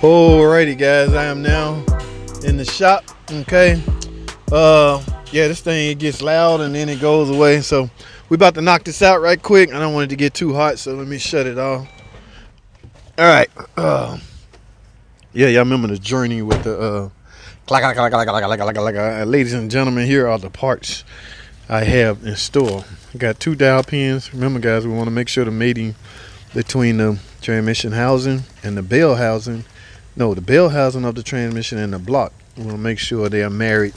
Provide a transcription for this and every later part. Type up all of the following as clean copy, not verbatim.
Alrighty guys, I am now in the shop. Okay, yeah, this thing, it gets loud and then it goes away, so we about to knock this out right quick. I don't want it to get too hot, so let me shut it off. All right, yeah, y'all remember the journey with the ladies and gentlemen, here are the parts I have in store. I got 2 dowel pins. Remember guys, we want to make sure the mating between the transmission housing and the bell housing, no, the bell housing of the transmission and the block, we want to make sure they are married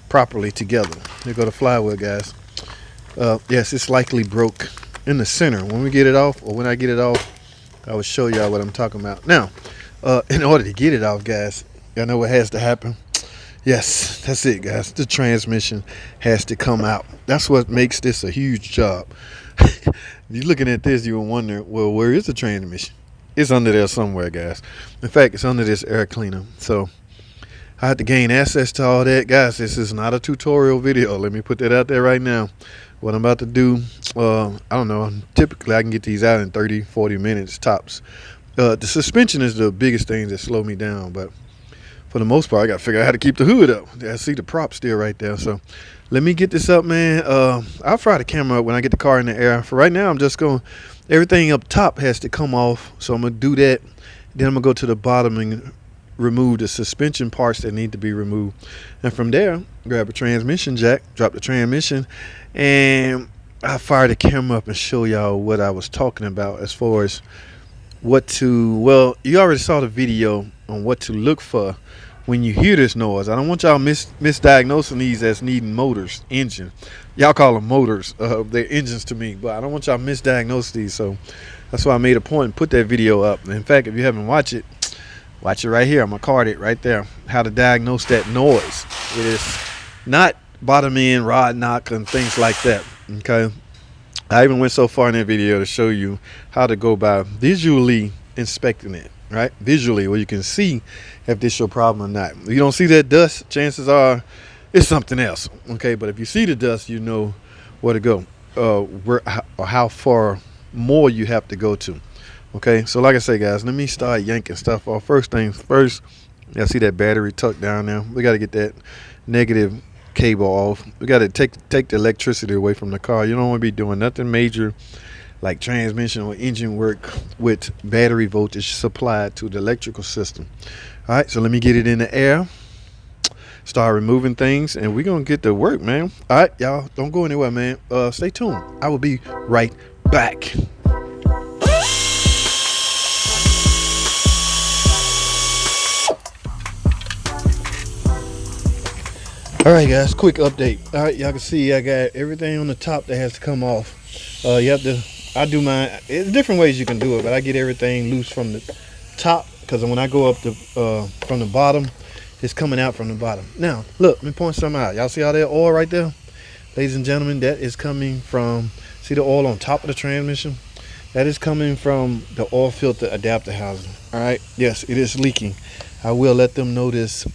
properly together. There go the flywheel, guys. Yes, it's likely broke in the center. When we get it off, or when I get it off, I will show y'all what I'm talking about. Now, in order to get it off, guys, y'all know what has to happen. Yes, that's it, guys. The transmission has to come out. That's what makes this a huge job. You're looking at this, you will wonder, well, where is the transmission? It's under there somewhere, guys. In fact, it's under this air cleaner. So I have to gain access to all that. Guys, this is not a tutorial video. Let me put that out there right now. What I'm about to do, I don't know, typically I can get these out in 30, 40 minutes tops. The suspension is the biggest thing that slow me down, but for the most part, I got to figure out how to keep the hood up. I see the prop still right there. So let me get this up, man. I'll fry the camera up when I get the car in the air. For right now, I'm just going, everything up top has to come off. So I'm going to do that. Then I'm going to go to the bottom and remove the suspension parts that need to be removed. And from there, grab a transmission jack, drop the transmission, and I'll fire the camera up and show y'all what I was talking about as far as what to, well, you already saw the video on what to look for when you hear this noise. I don't want y'all misdiagnosing these as needing motors, engine. Y'all call them motors. They're engines to me, but I don't want y'all misdiagnose these. So that's why I made a point and put that video up. In fact, if you haven't watched it, watch it right here. I'm gonna card it right there. How to diagnose that noise. It is not bottom end, rod knock, and things like that. Okay. I even went so far in that video to show you how to go by visually inspecting it, right? Visually, where you can see if this is your problem or not. If you don't see that dust, chances are it's something else, okay? But if you see the dust, you know where to go, or how far more you have to go to, okay? So like I say, guys, let me start yanking stuff off. First things first, y'all see that battery tucked down there? We got to get that negative cable off. We got to take the electricity away from the car. You don't want to be doing nothing major like transmission or engine work with battery voltage supplied to the electrical system. All right, so let me get it in the air, start removing things, and we're gonna get to work, man. All right, y'all, don't go anywhere, man. Stay tuned. I will be right back. All right, guys, quick update. All right, y'all can see I got everything on the top that has to come off. You have to, I do mine, it's different ways you can do it, but I get everything loose from the top, because when I go up from the bottom, it's coming out from the bottom. Now, look, let me point something out. Y'all see all that oil right there? Ladies and gentlemen, that is coming from, see the oil on top of the transmission? That is coming from the oil filter adapter housing. All right, yes, it is leaking. I will let them know this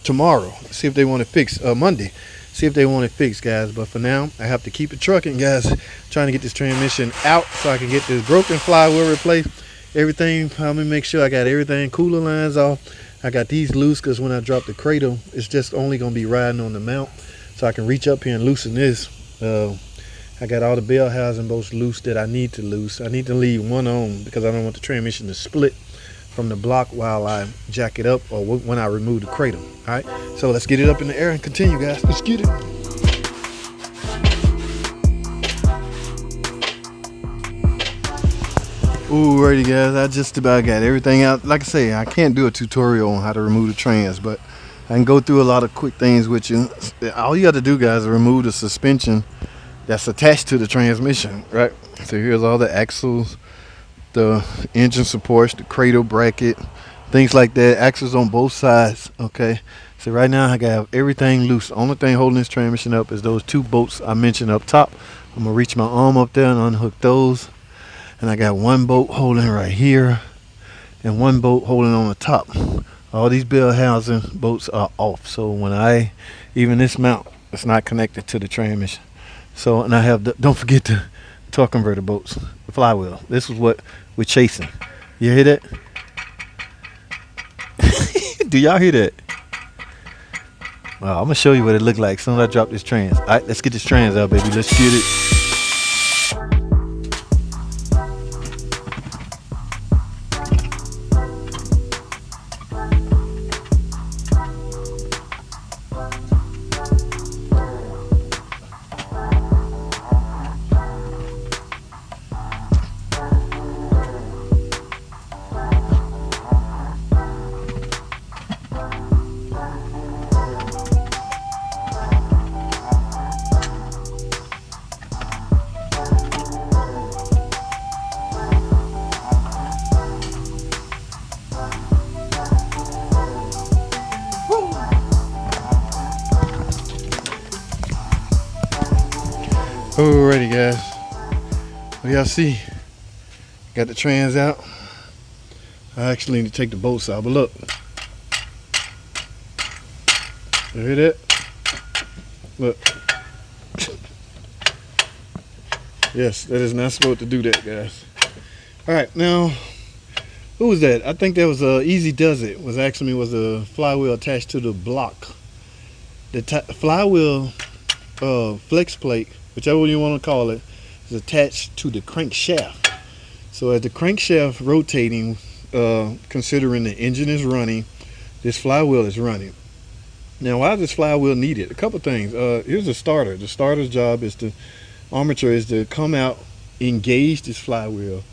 tomorrow, see if they want to fix, Monday, see if they want it fixed, guys. But for now, I have to keep it trucking, guys, trying to get this transmission out so I can get this broken flywheel replaced. Everything, I'm gonna make sure I got everything, cooler lines off. I got these loose because when I drop the cradle, it's just only gonna be riding on the mount, so I can reach up here and loosen this. I got all the bell housing bolts loose that I need to loose. I need to leave one on because I don't want the transmission to split from the block while I jack it up, or when I remove the cradle. All right, so let's get it up in the air and continue, guys. Let's get it. Alrighty, guys, I just about got everything out. Like I say, I can't do a tutorial on how to remove the trans, but I can go through a lot of quick things with you. All you have to do, guys, is remove the suspension that's attached to the transmission, right? So here's all the axles, the engine supports, the cradle bracket, things like that, axles on both sides. Okay, so right now I got everything loose. The only thing holding this transmission up is those 2 bolts I mentioned up top. I'm gonna reach my arm up there and unhook those, and I got 1 bolt holding right here and 1 bolt holding on the top. All these bell housing bolts are off, so when I even this mount, it's not connected to the transmission. So, and I have the, don't forget the torque converter bolts, the flywheel. This is what we're chasing. You hear that? Do y'all hear that? Well, I'm gonna show you what it looked like as soon as I drop this trans. All right, let's get this trans out, baby. Let's get it. Alrighty, guys. What y'all see? Got the trans out. I actually need to take the bolts out, but look. You hear that? Look. Yes, that is not supposed to do that, guys. Alright, now, who was that? I think that was Easy Does It. Was a flywheel attached to the block. The flywheel flex plate, whichever you want to call it, is attached to the crankshaft. So as the crankshaft rotating, considering the engine is running, this flywheel is running. Now, why is this flywheel needed? A couple things. Here's the starter. The starter's job is armature is to come out, engage this flywheel,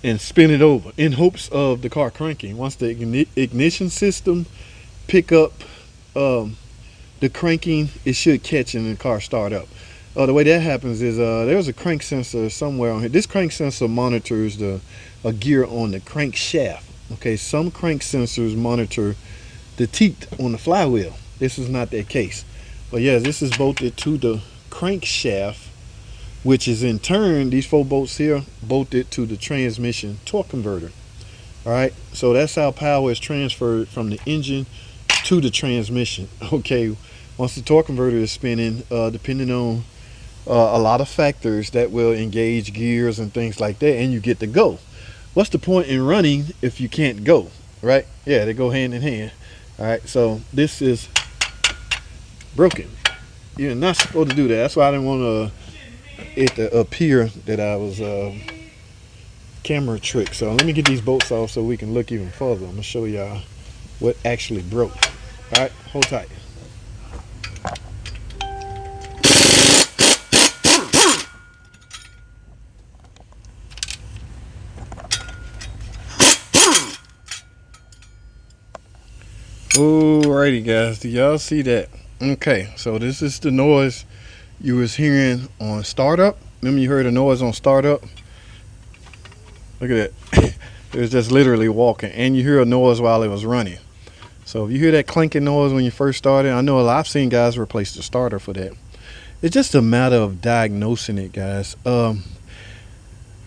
and spin it over in hopes of the car cranking. Once the ignition system pick up the cranking, it should catch and the car start up. The way that happens is there's a crank sensor somewhere on here. This crank sensor monitors a gear on the crankshaft. Okay, some crank sensors monitor the teeth on the flywheel. This is not that case. But yeah, this is bolted to the crankshaft, which is in turn, these 4 bolts here, bolted to the transmission torque converter. All right, so that's how power is transferred from the engine to the transmission. Okay, once the torque converter is spinning, depending on a lot of factors that will engage gears and things like that, and you get to go. What's the point in running if you can't go, right? Yeah, they go hand in hand. All right, so this is broken. You're not supposed to do that. That's why I didn't want it to appear that I was camera trick. So let me get these bolts off so we can look even further. I'm gonna show y'all what actually broke. All right, hold tight. Alrighty, guys, do y'all see that? Okay, so this is the noise you was hearing on startup. Remember you heard a noise on startup? Look at that. It was just literally walking, and you hear a noise while it was running. So if you hear that clinking noise when you first started, I know I've seen guys replace the starter for that. It's just a matter of diagnosing it, guys.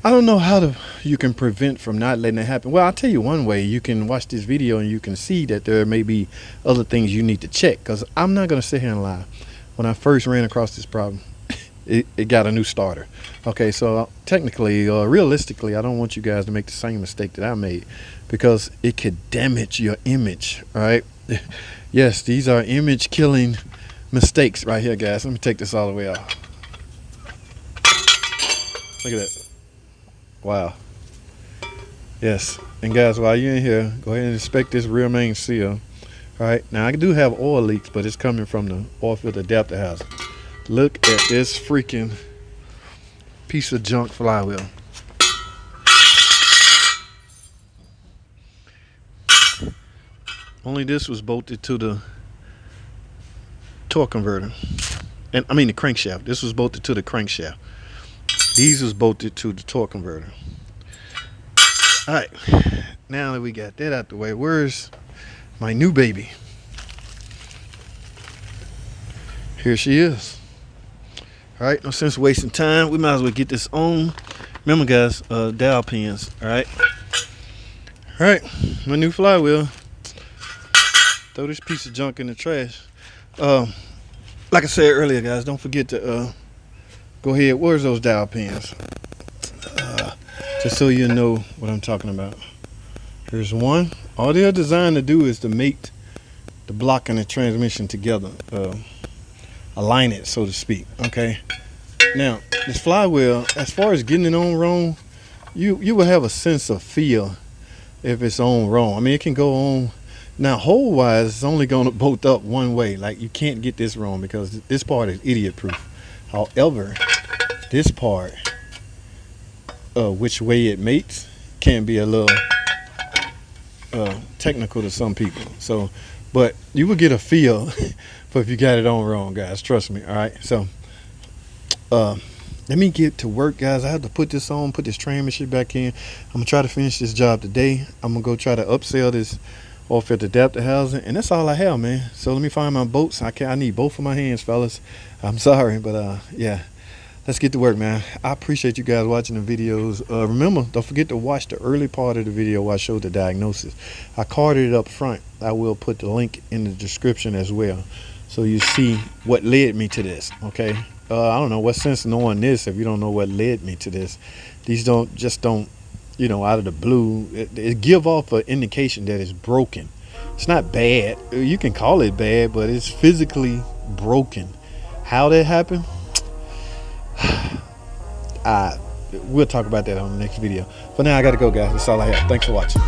I don't know how you can prevent from not letting it happen. Well, I'll tell you one way. You can watch this video and you can see that there may be other things you need to check, because I'm not going to sit here and lie. When I first ran across this problem, it got a new starter. Okay, so technically, realistically, I don't want you guys to make the same mistake that I made, because it could damage your image, all right? Yes, these are image killing mistakes right here, guys. Let me take this all the way out. Look at that. Wow. Yes, and guys, while you're in here, go ahead and inspect this rear main seal. All right, now I do have oil leaks, but it's coming from the oil filter adapter housing. Look at this freaking piece of junk flywheel. Only this was bolted to the torque converter, and I mean the crankshaft. This was bolted to the crankshaft. These was bolted to the torque converter. All right, now that we got that out the way, where's my new baby? Here she is. All right, no sense wasting time. We might as well get this on. Remember, guys, dowel pins. All right. All right, my new flywheel. Throw this piece of junk in the trash. Like I said earlier, guys, don't forget to go ahead. Where's those dowel pins? Just so you know what I'm talking about. Here's one. All they're designed to do is to mate the block and the transmission together, align it, so to speak. Okay. Now, this flywheel, as far as getting it on wrong, you will have a sense of feel if it's on wrong. I mean, it can go on. Now, hole wise, it's only going to bolt up one way. Like, you can't get this wrong because this part is idiot proof. However, this part, which way it mates, can be a little technical to some people. So, but you will get a feel for if you got it on wrong, guys. Trust me. All right. So, let me get to work, guys. I have to put this on, put this transmission back in. I'm gonna try to finish this job today. I'm gonna go try to upsell this off-filter adapter housing, and that's all I have, man. So let me find my bolts. I need both of my hands, fellas. I'm sorry, but yeah, let's get to work, man. I appreciate you guys watching the videos. Remember, don't forget to watch the early part of the video where I showed the diagnosis. I carded it up front. I will put the link in the description as well, so you see what led me to this. Okay. I don't know what sense knowing this if you don't know what led me to this. These don't, you know, out of the blue. It give off an indication that it's broken. It's not bad. You can call it bad, but it's physically broken. How that happened? We'll talk about that on the next video. For now, I gotta go, guys. That's all I have. Thanks for watching.